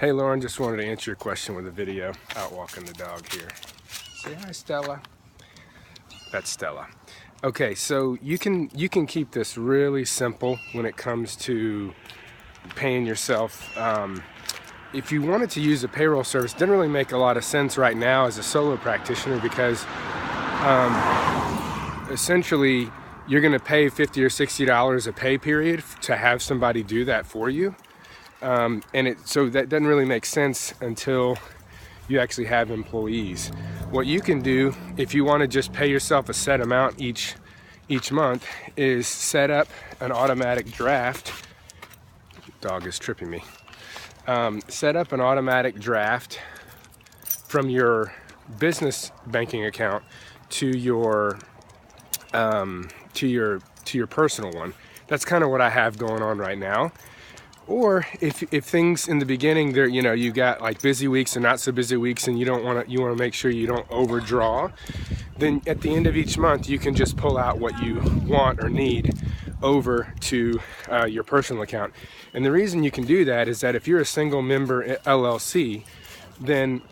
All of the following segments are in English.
Hey Lauren, just wanted to answer your question with a video. Out walking the dog here. Say hi, Stella. That's Stella. Okay, so you can keep this really simple when it comes to paying yourself. If you wanted to use a payroll service, it doesn't really make a lot of sense right now as a solo practitioner because essentially you're going to pay $50 or $60 a pay period to have somebody do that for you. So that doesn't really make sense until you actually have employees. What you can do if you want to just pay yourself a set amount each month is set up an automatic draft. Dog is tripping me. Set up an automatic draft from your business banking account to your personal one. That's kind of what I have going on right now. Or if things in the beginning there, you got like busy weeks and not so busy weeks, and you want to make sure you don't overdraw, then at the end of each month you can just pull out what you want or need over to your personal account. And the reason you can do that is that if you're a single member LLC, then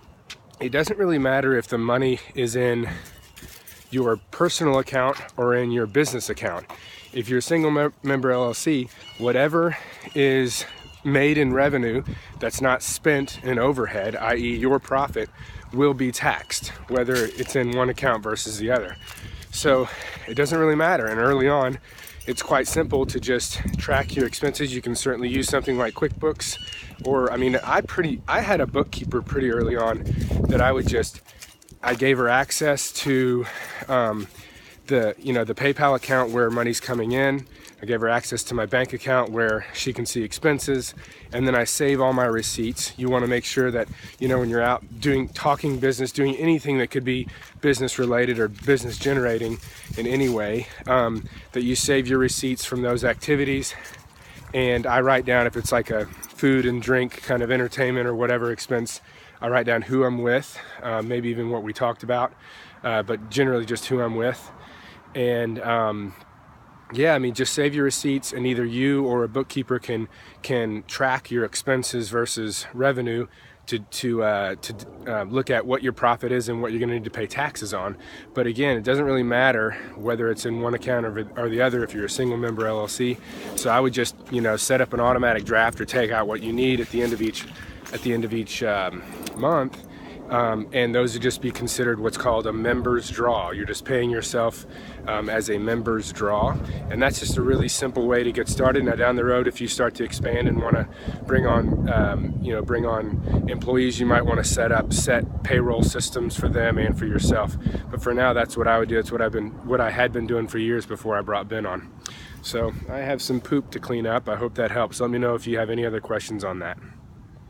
it doesn't really matter if the money is in your personal account or in your business account. If you're a single member LLC, whatever is made in revenue that's not spent in overhead, i.e. your profit, will be taxed, whether it's in one account versus the other. So it doesn't really matter. And early on, it's quite simple to just track your expenses. You can certainly use something like QuickBooks, or I had a bookkeeper pretty early on that I gave her access to the PayPal account where money's coming in. I gave her access to my bank account where she can see expenses, and then I save all my receipts. You want to make sure that when you're out talking business, doing anything that could be business related or business generating in any way, that you save your receipts from those activities. And I write down, if it's like a food and drink kind of entertainment or whatever expense, I write down who I'm with, maybe even what we talked about, but generally just who I'm with. And just save your receipts, and either you or a bookkeeper can track your expenses versus revenue to look at what your profit is and what you're going to need to pay taxes on. But again, it doesn't really matter whether it's in one account or the other if you're a single member LLC. So I would just set up an automatic draft or take out what you need at the end of each month. And those would just be considered what's called a member's draw. You're just paying yourself as a member's draw, and that's just a really simple way to get started. Now down the road, if you start to expand and want to bring on employees, you might want to set payroll systems for them and for yourself. But for now, that's what I would do. It's what I had been doing for years before I brought Ben on. So I have some poop to clean up. I hope that helps. Let me know if you have any other questions on that.